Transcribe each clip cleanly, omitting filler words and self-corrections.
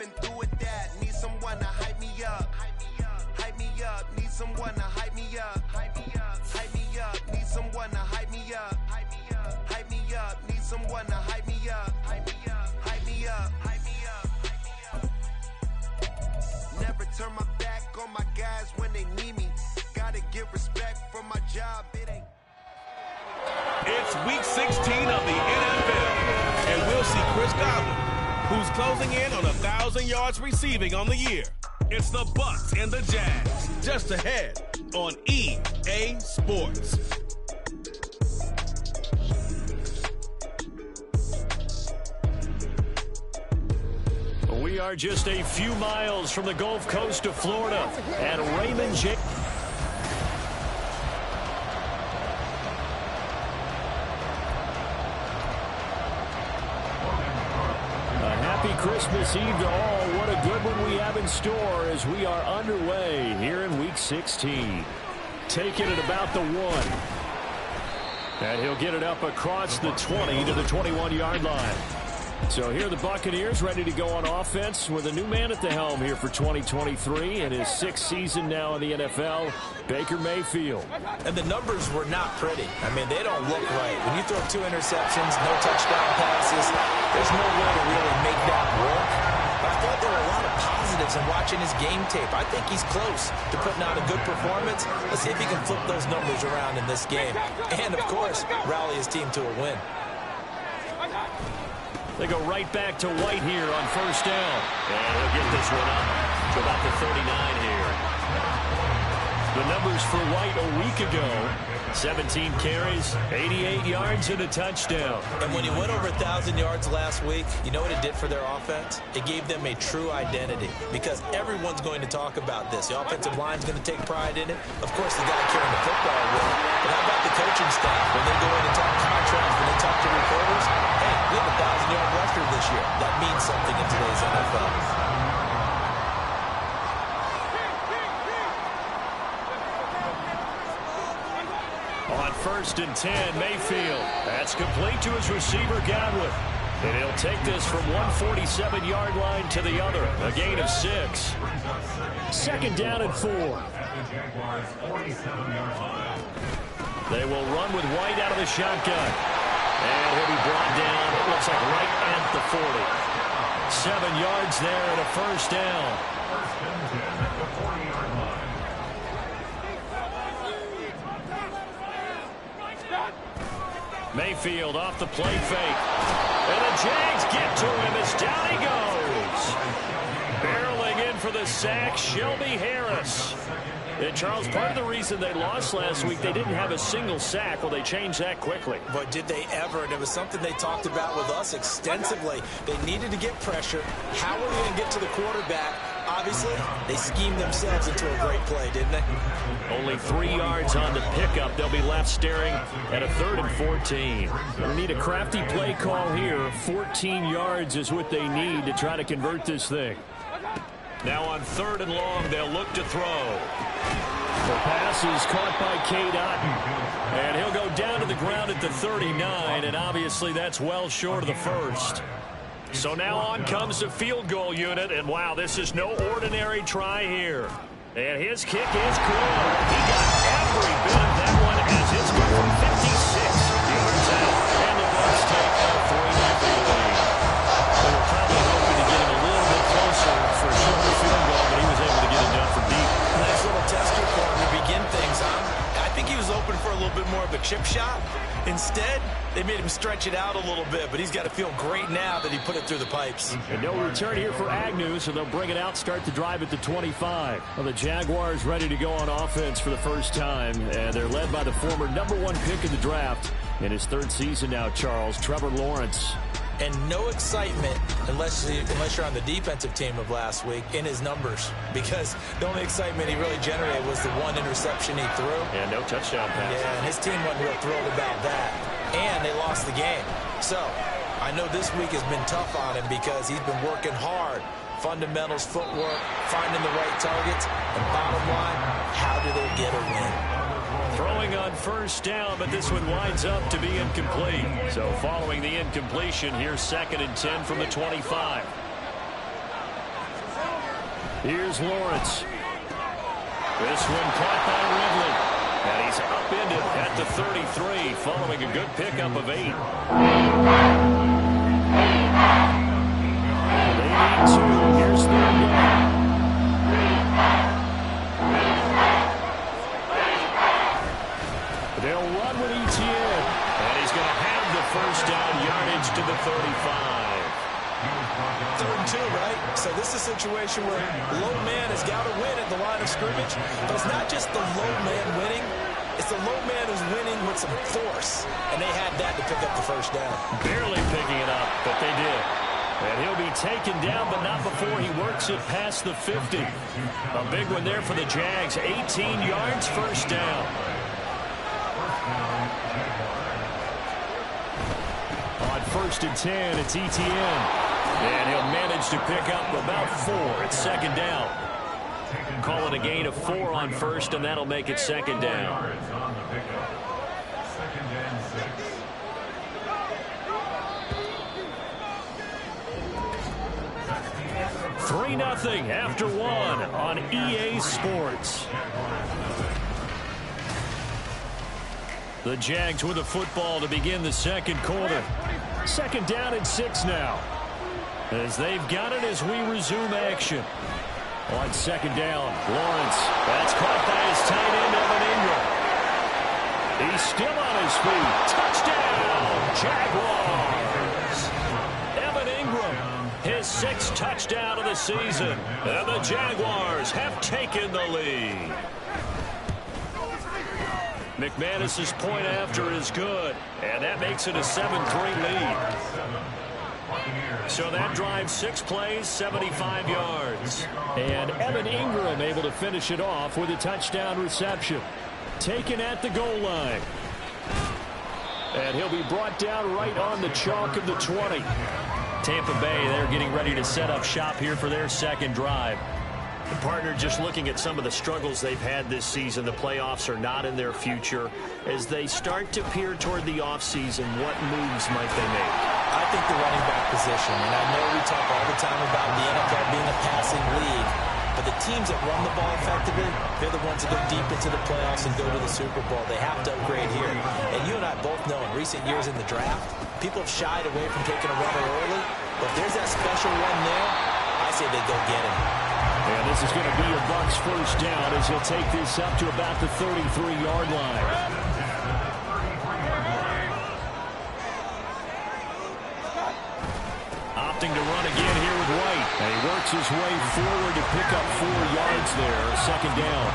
been through with that. Need someone to hype me up. Hype me up. Need someone to hype me up. Hype me up. Need someone to hype me up. Hype me up. Need someone to hype me up. Hype me up. Never turn my back on my guys when they need me. Gotta get respect for my job. It ain't. It's week 16 of the NFL, and we'll see Chris Godwin, who's closing in on 1,000 yards receiving on the year. It's the Bucs and the Jags, just ahead on EA Sports. We are just a few miles from the Gulf Coast of Florida at Raymond James. Christmas Eve to all. What a good one we have in store as we are underway here in Week 16. Taking it about the 1. And he'll get it up across the 20 to the 21-yard line. So here are the Buccaneers ready to go on offense with a new man at the helm here for 2023 in his 6th season now in the NFL, Baker Mayfield. And the numbers were not pretty. I mean, they don't look right. When you throw 2 interceptions, no touchdown passes, there's no way to really make that work. But I thought there were a lot of positives in watching his game tape. I think he's close to putting out a good performance. Let's see if he can flip those numbers around in this game. And, of course, rally his team to a win. They go right back to White here on first down. And he'll get this one up to about the 39 here. The numbers for White a week ago: 17 carries, 88 yards, and a touchdown. And when he went over 1,000 yards last week, you know what it did for their offense? It gave them a true identity because everyone's going to talk about this. The offensive line's going to take pride in it. Of course, the guy carrying the football will. But how about the coaching staff? When they go in and talk contracts, when they talk to reporters, hey, we have a 1,000-yard rusher this year. That means something in today's NFL. On 1st and 10, Mayfield. That's complete to his receiver, Godwin. And he'll take this from 147-yard line to the other. A gain of 6. 2nd down and 4. They will run with White out of the shotgun. And he'll be brought down, it looks like right at the 40. 7 yards there and a first down. Mayfield off the play fake. And the Jags get to him as down he goes. Barreling in for the sack, Shelby Harris. And Charles, part of the reason they lost last week, they didn't have a single sack. Well, they changed that quickly. But did they ever? And it was something they talked about with us extensively. They needed to get pressure. How are they going to get to the quarterback? Obviously, they schemed themselves into a great play, didn't they? Only 3 yards on the pickup. They'll be left staring at a 3rd and 14. They need a crafty play call here. 14 yards is what they need to try to convert this thing. Now on 3rd and long, they'll look to throw. The pass is caught by Cade Otton. And he'll go down to the ground at the 39, and obviously that's well short of the first. So now on comes the field goal unit, and wow, this is no ordinary try here. And his kick is good. He got every bit of that one as it's good from 56 yards out. And the Bucs take a 3-0 lead. They were probably hoping to get him a little bit closer for a shorter field goal, but he was able to get it done from deep. Nice little tester for him to begin things, huh? I think he was open for a little bit more of a chip shot. Instead, they made him stretch it out a little bit, but he's got to feel great now that he put it through the pipes. And no return here for Agnew, so they'll bring it out, start the drive at the 25. Well, the Jaguars ready to go on offense for the first time, and they're led by the former #1 pick in the draft in his 3rd season now, Charles, Trevor Lawrence. And no excitement unless you're on the defensive team of last week in his numbers, because the only excitement he really generated was the 1 interception he threw. And no touchdown pass. Yeah, and his team wasn't real thrilled about that. And they lost the game. So I know this week has been tough on him because he's been working hard. Fundamentals, footwork, finding the right targets. And bottom line, how do they get a win? Throwing on first down, but this one winds up to be incomplete. So following the incompletion, here's 2nd and 10 from the 25. Here's Lawrence. This one caught by Ridley. And he's upended at the 33 following a good pickup of 8. They need 2. Here's third down. They'll run with Etienne. And he's going to have the first down yardage to the 35. 3rd and 2, right? So this is a situation where low man has got to win at the line of scrimmage. But it's not just the low man winning. It's the low man who's winning with some force. And they had that to pick up the first down. Barely picking it up, but they did. And he'll be taken down, but not before he works it past the 50. A big one there for the Jags. 18 yards, first down. On 1st and 10, it's Etienne. And he'll manage to pick up about 4. It's 2nd down. Call it a gain of 4 on 1st, and that'll make it 2nd down. 3-0 after 1 on EA Sports. The Jags with the football to begin the 2nd quarter. 2nd down and 6 now. As they've got it as we resume action. On 2nd down, Lawrence. That's caught by his tight end, Evan Ingram. He's still on his feet. Touchdown, Jaguars. Evan Ingram, his 6th touchdown of the season. And the Jaguars have taken the lead. McManus's point after is good. And that makes it a 7-3 lead. So that drives 6 plays, 75 yards. And Evan Ingram able to finish it off with a touchdown reception. Taken at the goal line. And he'll be brought down right on the chalk of the 20. Tampa Bay, they're getting ready to set up shop here for their 2nd drive. The partner just looking at some of the struggles they've had this season. The playoffs are not in their future. As they start to peer toward the offseason, what moves might they make? I think the running back position, and I know we talk all the time about the NFL being a passing league, but the teams that run the ball effectively, they're the ones that go deep into the playoffs and go to the Super Bowl. They have to upgrade here. And you and I both know in recent years in the draft, people have shied away from taking a runner early, but if there's that special one there, I say they go get him. And this is going to be a Bucs first down as he'll take this up to about the 33-yard line. Opting to run again here with White. And he works his way forward to pick up 4 yards there. 2nd down.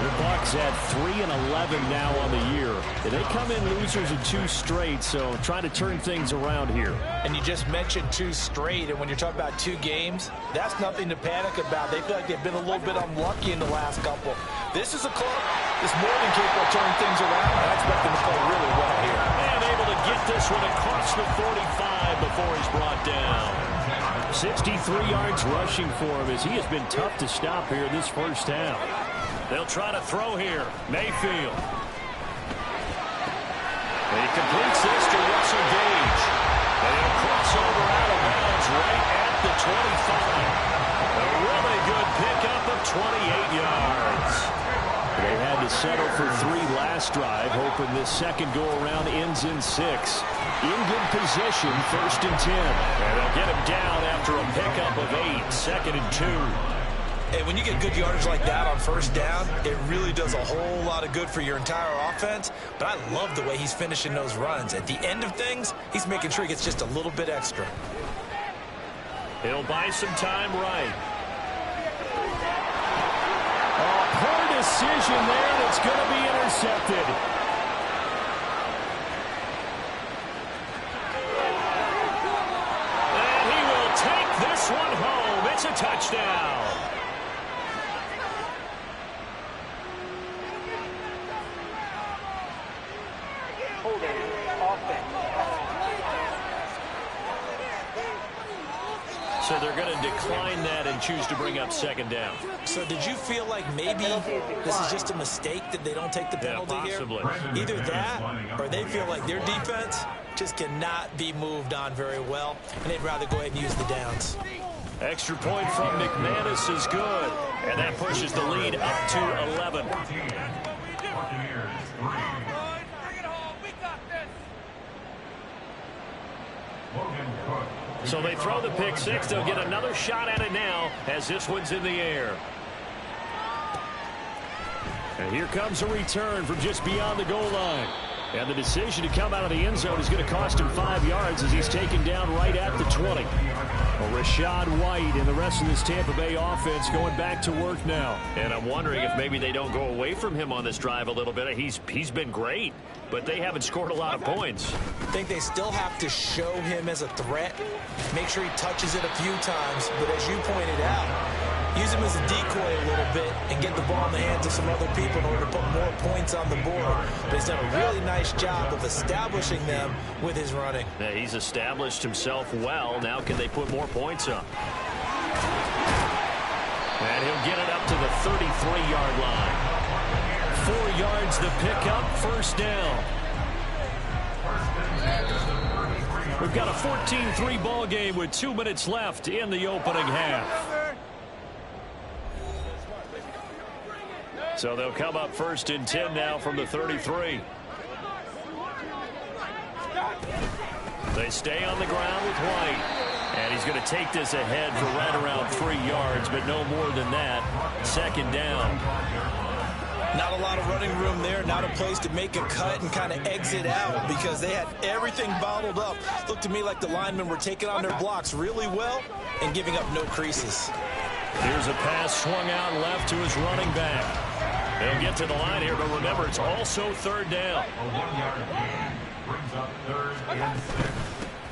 The Bucs at 3-11 now on the year. They come in losers in 2 straight, so trying to turn things around here. And you just mentioned 2 straight, and when you're talking about 2 games, that's nothing to panic about. They feel like they've been a little bit unlucky in the last couple. This is a club that's more than capable of turning things around. I expect them to play really well here. And able to get this one across the 45 before he's brought down. 63 yards rushing for him as he has been tough to stop here this first half. They'll try to throw here. Mayfield. And he completes this to Russell Gage. And he'll cross over out of bounds right at the 25. A really good pickup of 28 yards. They had to settle for 3 last drive, hoping this 2nd go-around ends in 6. In good position, 1st and 10. And they'll get him down after a pickup of 8. 2nd and 2. And when you get good yardage like that on 1st down, it really does a whole lot of good for your entire offense. But I love the way he's finishing those runs. At the end of things, he's making sure he gets just a little bit extra. He'll buy some time right. A poor decision there that's going to be intercepted. And he will take this one home. It's a touchdown. So they're going to decline that and choose to bring up 2nd down. So did you feel like maybe this is just a mistake that they don't take the penalty possibly here? Either that or they feel like their defense just cannot be moved on very well, and they'd rather go ahead and use the downs. Extra point from McManus is good. And that pushes the lead up to 11. So they throw the pick six. They'll get another shot at it now as this one's in the air. And here comes a return from just beyond the goal line. And the decision to come out of the end zone is going to cost him 5 yards as he's taken down right at the 20. Well, Rachaad White and the rest of this Tampa Bay offense going back to work now. And I'm wondering if maybe they don't go away from him on this drive a little bit. He's been great, but they haven't scored a lot of points. I think they still have to show him as a threat, make sure he touches it a few times, but as you pointed out, use him as a decoy a little bit and get the ball in the hands of some other people in order to put more points on the board. But he's done a really nice job of establishing them with his running. Yeah, he's established himself well. Now can they put more points up? And he'll get it up to the 33-yard line. 4 yards the pickup, first down. We've got a 14-3 ball game with 2 minutes left in the opening half. So they'll come up 1st and 10 now from the 33. They stay on the ground with White. And he's going to take this ahead for right around 3 yards, but no more than that. 2nd down. Not a lot of running room there, not a place to make a cut and kind of exit out because they had everything bottled up. Looked to me like the linemen were taking on their blocks really well and giving up no creases. Here's a pass swung out left to his running back. They'll get to the line here, but remember, it's also 3rd down.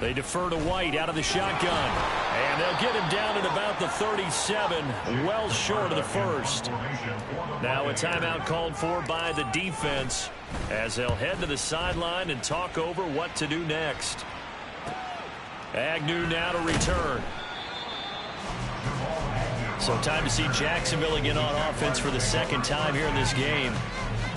They defer to White out of the shotgun. And they'll get him down at about the 37, well short of the 1st. Now a timeout called for by the defense as they'll head to the sideline and talk over what to do next. Agnew now to return. So time to see Jacksonville again on offense for the 2nd time here in this game.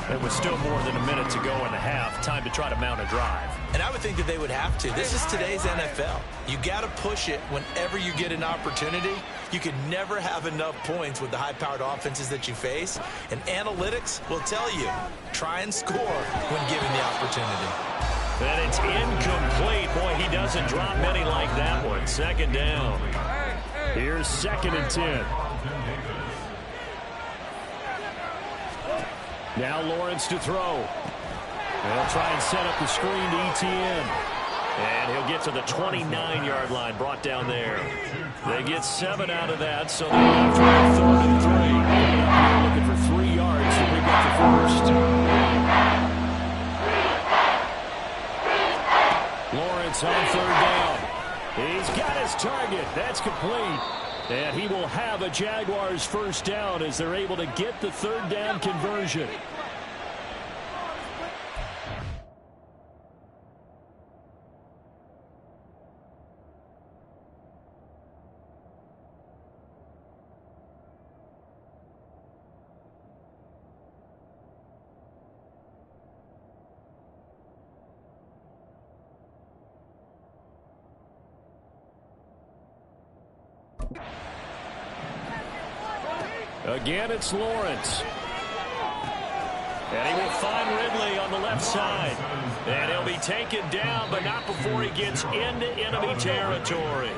It was still more than a minute to go in the half. Time to try to mount a drive. And I would think that they would have to. This is today's NFL. You got to push it whenever you get an opportunity. You can never have enough points with the high-powered offenses that you face. And analytics will tell you, try and score when given the opportunity. And it's incomplete. Boy, he doesn't drop many like that one. 2nd down. Here's 2nd and 10. Now Lawrence to throw. They'll try and set up the screen to ETN. And he'll get to the 29-yard line, brought down there. They get 7 out of that, so they're left with 3rd and 3. Looking for 3 yards to pick up the 1st. Lawrence on 3rd down. He's got his target. That's complete. And he will have a Jaguars 1st down as they're able to get the 3rd down conversion. Again, it's Lawrence. And he will find Ridley on the left side. And he'll be taken down, but not before he gets into enemy territory.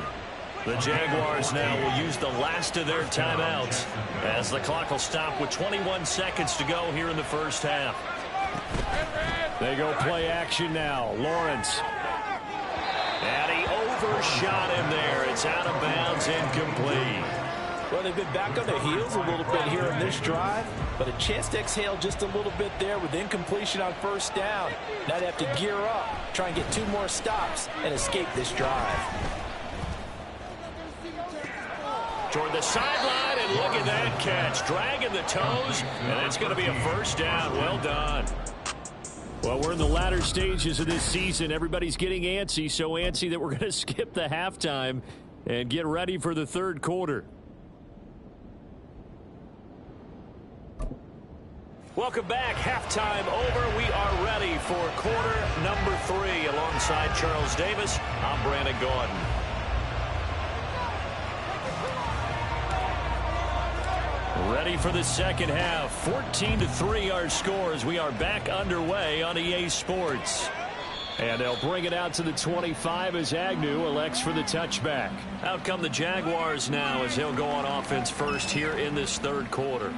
The Jaguars now will use the last of their timeouts as the clock will stop with 21 seconds to go here in the 1st half. They go play action now. Lawrence. And he overshot him there. It's out of bounds, incomplete. Well, they've been back on their heels a little bit here in this drive, but a chance to exhale just a little bit there with incompletion on 1st down. Now they have to gear up, try and get 2 more stops, and escape this drive. Toward the sideline, and look at that catch. Dragging the toes, and it's going to be a 1st down. Well done. Well, we're in the latter stages of this season. Everybody's getting antsy, so antsy that we're going to skip the halftime and get ready for the 3rd quarter. Welcome back. Halftime over. We are ready for quarter number 3. Alongside Charles Davis, I'm Brandon Gaudin. Ready for the second half. 14-3 our score as we are back underway on EA Sports. And they'll bring it out to the 25 as Agnew elects for the touchback. Out come the Jaguars now as he'll go on offense first here in this third quarter.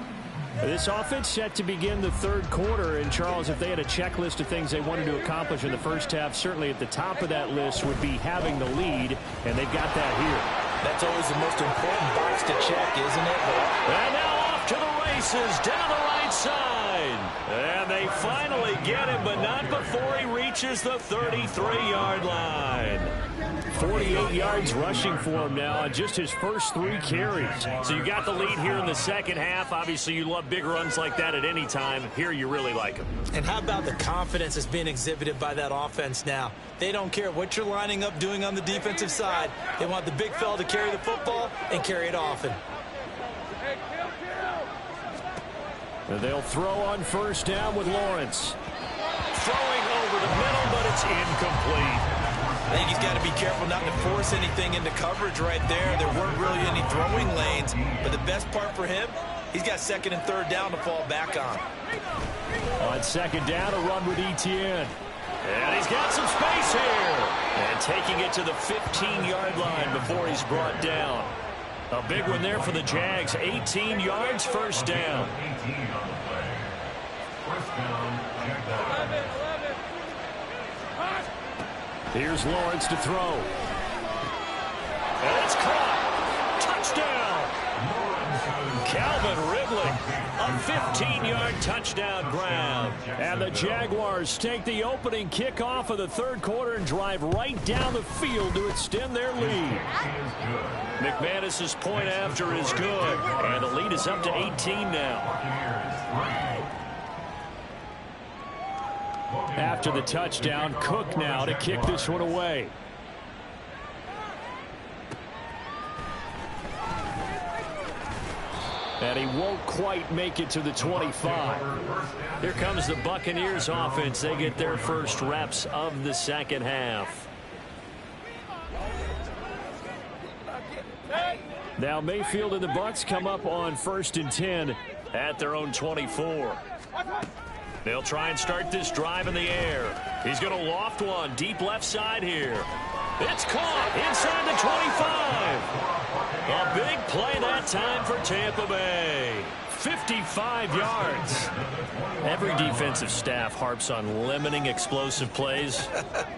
This offense set to begin the third quarter. And, Charles, if they had a checklist of things they wanted to accomplish in the first half, certainly at the top of that list would be having the lead, and they've got that here. That's always the most important box to check, isn't it? And now off to the races down the right side. And they finally get him, but not before he reaches the 33-yard line. 48 yards rushing for him now on just his first 3 carries. So you got the lead here in the second half. Obviously, you love big runs like that at any time. Here, you really like them. And how about the confidence that's being exhibited by that offense now? They don't care what you're lining up doing on the defensive side. They want the big fella to carry the football and carry it often. And they'll throw on first down with Lawrence. Throwing over the middle, but it's incomplete. I think he's got to be careful not to force anything into coverage right there. There weren't really any throwing lanes, but the best part for him, he's got second and third down to fall back on. On second down, a run with Etienne. And he's got some space here. And taking it to the 15-yard line before he's brought down. A big one there for the Jags. 18 yards, first down. Here's Lawrence to throw. And it's caught. Touchdown. Calvin Ridley. A 15-yard touchdown grab. And the Jaguars take the opening kickoff of the third quarter and drive right down the field to extend their lead. McManus's point after is good. And the lead is up to 18 now. After the touchdown, Cook now to kick this one away. And he won't quite make it to the 25. Here comes the Buccaneers offense. They get their first reps of the second half. Now Mayfield and the Bucs come up on 1st and 10 at their own 24. They'll try and start this drive in the air. He's going to loft one deep left side here. It's caught inside the 25. A big play that time for Tampa Bay. 55 yards. Every defensive staff harps on limiting explosive plays.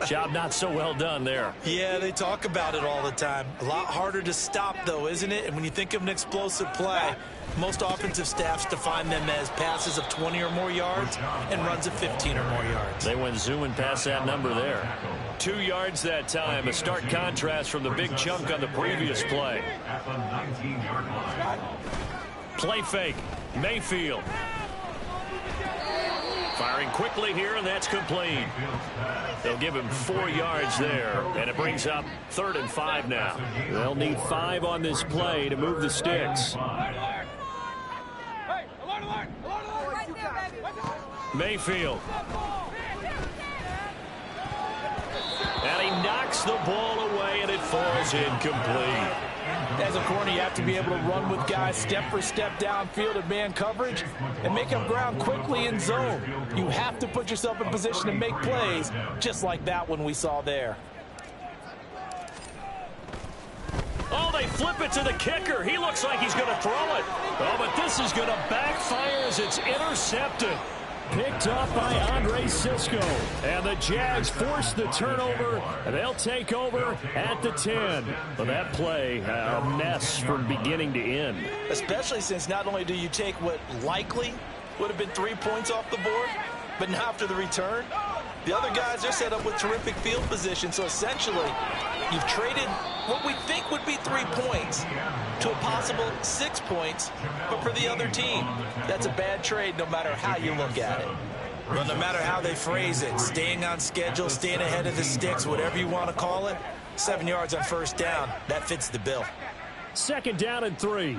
Job not so well done there. Yeah, they talk about it all the time. A lot harder to stop, though, isn't it? And when you think of an explosive play, most offensive staffs define them as passes of 20 or more yards and runs of 15 or more yards. They went zooming past that number there. 2 yards that time. A stark contrast from the big chunk on the previous play. Play fake. Mayfield. Firing quickly here, and that's complete. They'll give him 4 yards there, and it brings up 3rd and 5 now. They'll need 5 on this play to move the sticks. Mayfield. And he knocks the ball away, and it falls incomplete. As a corner, you have to be able to run with guys step for step downfield in man coverage and make up ground quickly in zone. You have to put yourself in position to make plays, just like that one we saw there. Oh, they flip it to the kicker. He looks like he's going to throw it. Oh, but this is going to backfire as it's intercepted. Picked up by Andre Sisco. And the Jags force the turnover, and they'll take over at the 10. Well, that play, a mess from beginning to end. Especially since not only do you take what likely would have been 3 points off the board, but now after the return, the other guys are set up with terrific field position. So essentially, you've traded what we think would be 3 points to a possible 6 points, but for the other team. That's a bad trade no matter how you look at it. Well, no matter how they phrase it, staying on schedule, staying ahead of the sticks, whatever you want to call it, 7 yards on first down, that fits the bill. 2nd down and 3.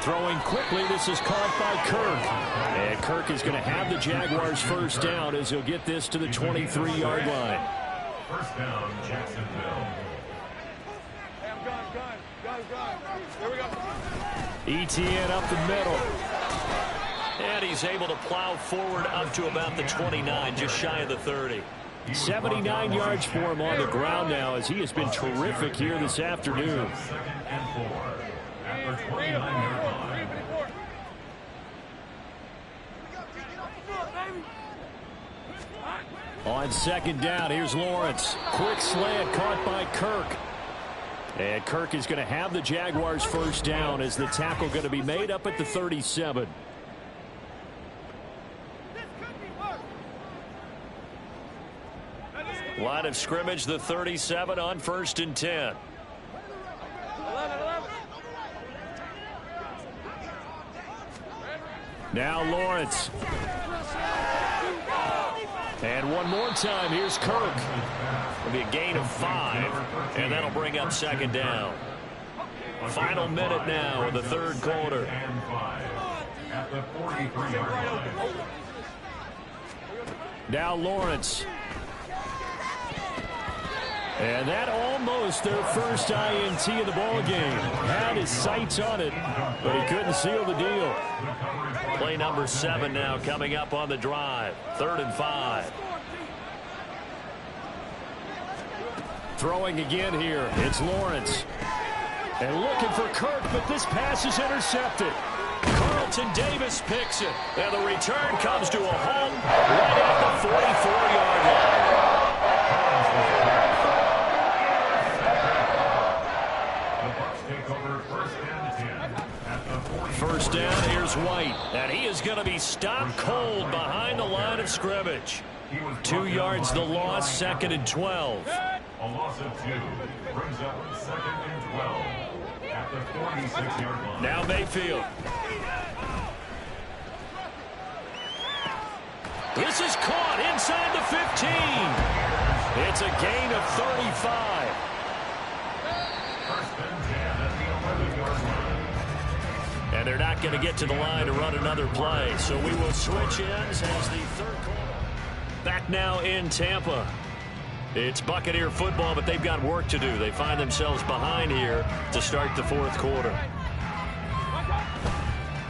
Throwing quickly, this is caught by Kirk. And Kirk is going to have the Jaguars first down as he'll get this to the 23-yard line. First down, Jacksonville. ETN up the middle. And he's able to plow forward up to about the 29, just shy of the 30. 79 yards for him on the ground now, as he has been terrific here this afternoon. On second down, here's Lawrence. Quick slant caught by Kirk. And Kirk is going to have the Jaguars first down as the tackle going to be made up at the 37. Line of scrimmage, the 37 on 1st and 10. Now Lawrence. And one more time, here's Kirk. It'll be a gain of 5, and that'll bring up second down. Final minute now in the third quarter. Now Lawrence. And that almost their first INT of the ball game. Had his sights on it, but he couldn't seal the deal. Play number 7 now coming up on the drive. 3rd and 5. Throwing again here. It's Lawrence. And looking for Kirk, but this pass is intercepted. Carlton Davis picks it. And the return comes to a halt right at the 44-yard line. First down, here's White. And he is going to be stopped cold behind the line of scrimmage. 2 yards the loss, 2nd and 12. A loss of 2 brings up 2nd and 12 at the 46-yard line. Now Mayfield. This is caught inside the 15. It's a gain of 35. First and 10 at the 11-yard line. And they're not going to get to the line to run another play. So we will switch ends as the third quarter. Back now in Tampa. It's Buccaneer football, but they've got work to do. They find themselves behind here to start the fourth quarter.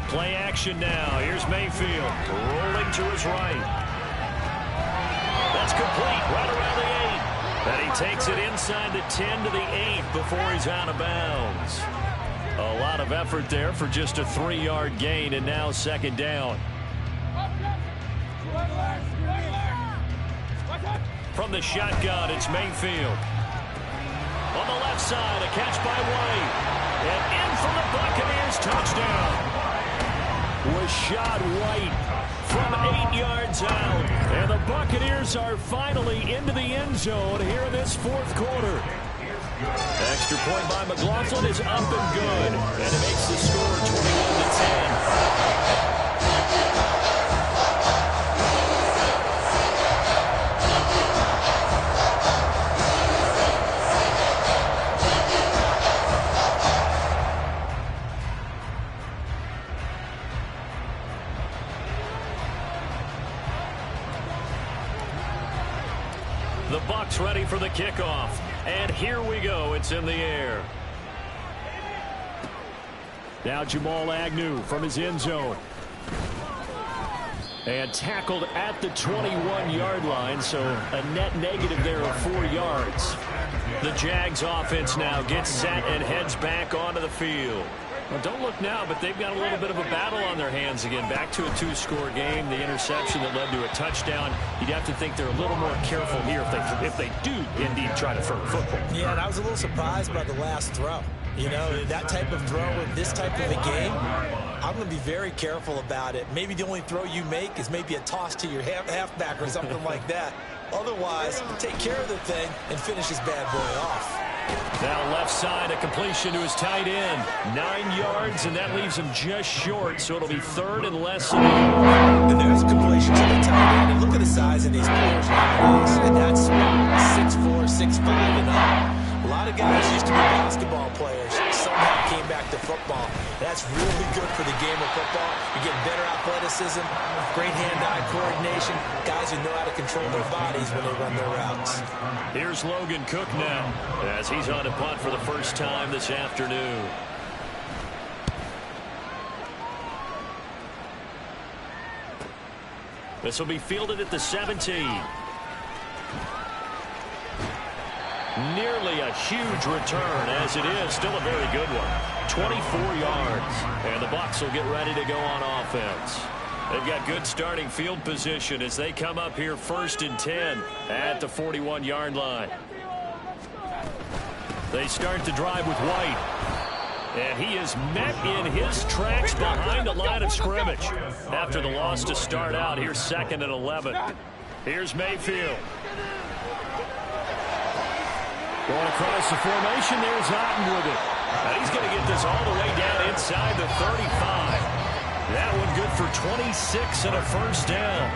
Play action now. Here's Mayfield rolling to his right. That's complete right around the 8. And he takes it inside the 10 to the 8 before he's out of bounds. A lot of effort there for just a 3-yard gain, and now second down. From the shotgun, it's Mayfield. On the left side, a catch by White. And in for the Buccaneers, touchdown. Rashad White from 8 yards out. And the Buccaneers are finally into the end zone here in this fourth quarter. Extra point by McLaughlin is up and good. And it makes the score 21-10. The Bucs ready for the kickoff. And here we go. It's in the air. Now Jamal Agnew from his end zone. And tackled at the 21-yard line, so a net negative there of 4 yards. The Jags offense now gets set and heads back onto the field. Well, don't look now, but they've got a little bit of a battle on their hands again. Back to a 2-score game. The interception that led to a touchdown. You'd have to think they're a little more careful here if they do indeed try to throw the football. Yeah, and I was a little surprised by the last throw. You know, that type of throw in this type of a game, I'm going to be very careful about it. Maybe the only throw you make is maybe a toss to your halfback or something like that. Otherwise, take care of the thing and finish this bad boy off. Now left side, a completion to his tight end. 9 yards, and that leaves him just short, so it'll be 3rd and less than 8. And there's a completion to the tight end. And look at the size of these players nowadays. And that's 6'4", 6'5", and up. A lot of guys used to be basketball players. Somehow came back to football. That's really good for the game of football. You get better athleticism, great hand-eye coordination, guys who know how to control their bodies when they run their routes. Here's Logan Cook now as he's on a punt for the first time this afternoon. This will be fielded at the 17. Nearly a huge return, as it is still a very good one. 24 yards, and the Bucs will get ready to go on offense. They've got good starting field position as they come up here 1st and 10 at the 41-yard line. They start the drive with White, and he is met in his tracks behind the line of scrimmage after the loss to start out. Here's 2nd and 11. Here's Mayfield. Going across the formation, there's Otten with it. And he's going to get this all the way down inside the 35. That one good for 26 and a first down.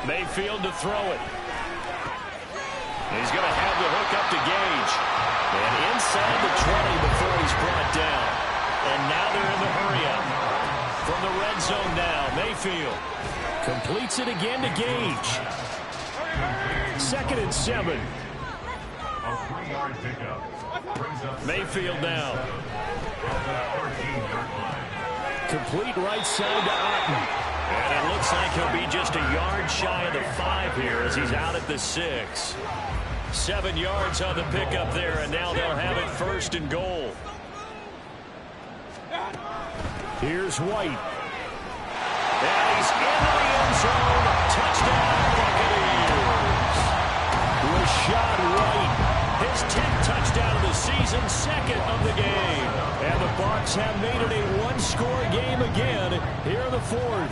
Mayfield to throw it. He's going to have the hook up to Gage. And inside the 20 before he's brought down. And now they're in the hurry-up. From the red zone now, Mayfield completes it again to Gage. 2nd and 7. A 3-yard pickup. Mayfield now. Complete right side to Otten. And it looks like he'll be just a yard shy of the 5 here as he's out at the 6. 7 yards on the pickup there, and now they'll have it 1st and goal. Here's White. And he's in the end zone. Touchdown, Buccaneers. Rashad White, his 10th touchdown of the season, 2nd of the game. And the Bucs have made it a one-score game again here in the 4th.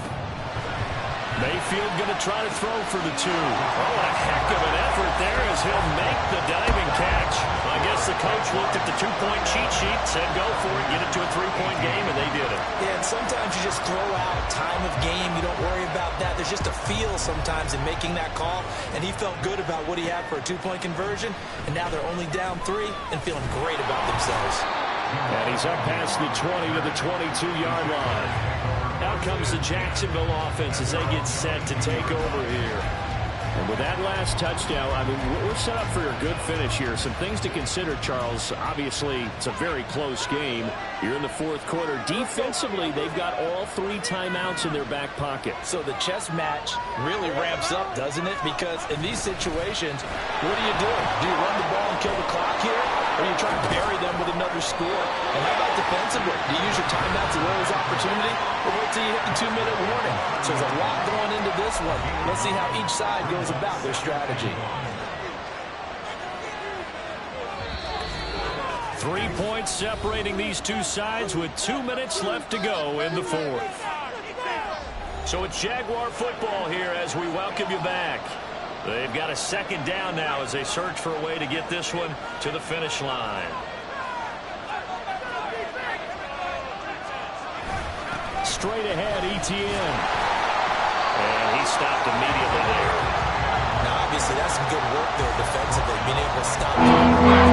Mayfield going to try to throw for the 2. Oh, a heck of an effort there as he'll make the diving catch. I guess the coach looked at the 2-point cheat sheet, said go for it, get it to a 3-point game, and they did it. Yeah, and sometimes you just throw out time of game. You don't worry about that. There's just a feel sometimes in making that call, and he felt good about what he had for a 2-point conversion, and now they're only down 3 and feeling great about themselves. And he's up past the 20 to the 22-yard line. Out comes the Jacksonville offense as they get set to take over here. And with that last touchdown, I mean, we're set up for a good finish here. Some things to consider, Charles. Obviously, it's a very close game. You're in the 4th quarter. Defensively, they've got all 3 timeouts in their back pocket. So the chess match really ramps up, doesn't it? Because in these situations, what do you do? Do you run the ball and kill the clock here? Or do you try to bury them with another score? And how about defensively? Do you use your timeouts as well as opportunity? Or wait till you hit the 2-minute warning? So there's a lot going into this one. Let's see how each side goes about their strategy. 3 points separating these two sides with 2 minutes left to go in the 4th. So it's Jaguar football here as we welcome you back. They've got a 2nd down now as they search for a way to get this one to the finish line. Straight ahead, Etienne. And he stopped immediately there. Now, obviously, that's some good work there defensively, being able to stop the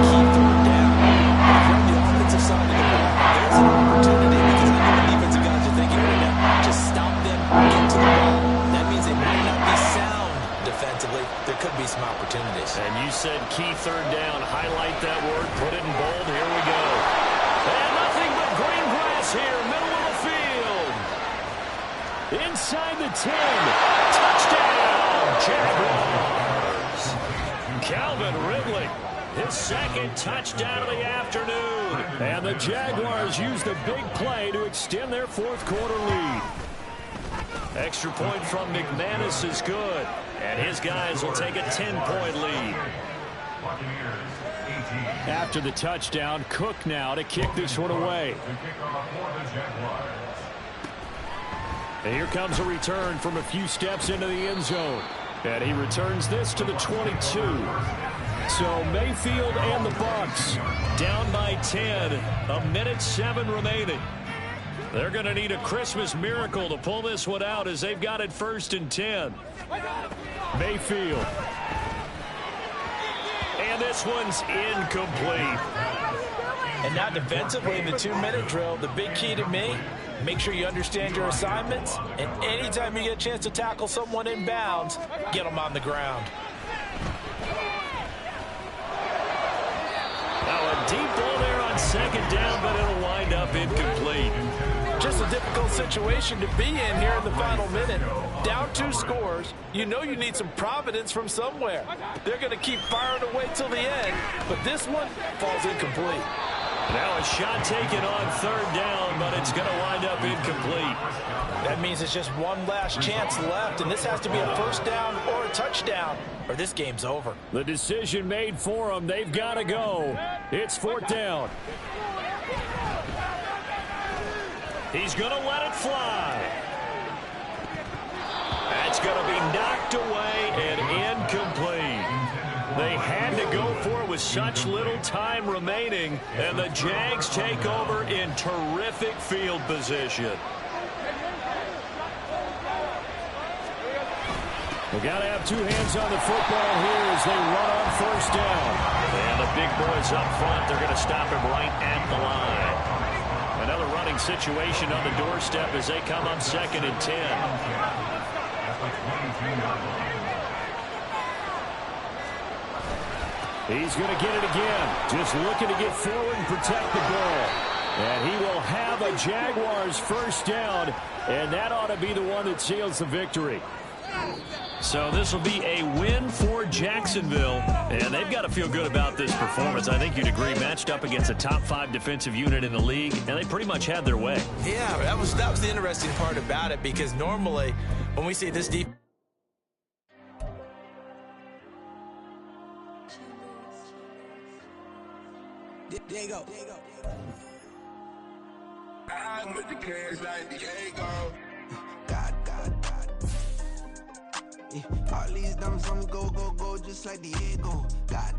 key 3rd down. If you're on the offensive side of the ball, there's an opportunity because I know the defensive guys are thinking right now, just stop them, get to the ball. That means they might not be sound defensively. There could be some opportunities. And you said key 3rd down. Highlight that word. Put it in bold. Here we go. And nothing but green grass here. Middle of the field. Inside the 10. Touchdown, Jaguars. Calvin Ridley, his 2nd touchdown of the afternoon. And the Jaguars use the big play to extend their 4th quarter lead. Extra point from McManus is good. And his guys will take a 10-point lead. After the touchdown, Cook now to kick this one away. And here comes a return from a few steps into the end zone. And he returns this to the 22. So Mayfield and the Bucs down by 10. 1:07 remaining. They're going to need a Christmas miracle to pull this one out as they've got it 1st and 10. Mayfield. And this one's incomplete. And now defensively in the 2-minute drill, the big key to me, make sure you understand your assignments, and anytime you get a chance to tackle someone in bounds, get them on the ground. Now a deep ball there on second down, but it'll wind up incomplete. Just a difficult situation to be in here in the final minute. Down 2 scores, you know you need some providence from somewhere. They're going to keep firing away till the end, but this one falls incomplete. Now a shot taken on third down, but it's going to wind up incomplete. That means it's just one last chance left, and this has to be a first down or a touchdown, or this game's over. The decision made for them. They've got to go. It's 4th down. He's going to let it fly. That's going to be knocked away and incomplete. They had to go for it with such little time remaining, and the Jags take over in terrific field position. We've got to have 2 hands on the football here as they run on first down. And the big boys up front, they're going to stop him right at the line. Another running situation on the doorstep as they come up 2nd and 10. He's going to get it again. Just looking to get forward and protect the ball. And he will have a Jaguars first down, and that ought to be the one that seals the victory. So this will be a win for Jacksonville, and they've got to feel good about this performance. I think you'd agree, matched up against a top 5 defensive unit in the league, and they pretty much had their way. Yeah, that was the interesting part about it, because normally when we see this defense, there you go. I'm with the cash like Diego. God. Yeah, all these dumb songs go, just like Diego. God.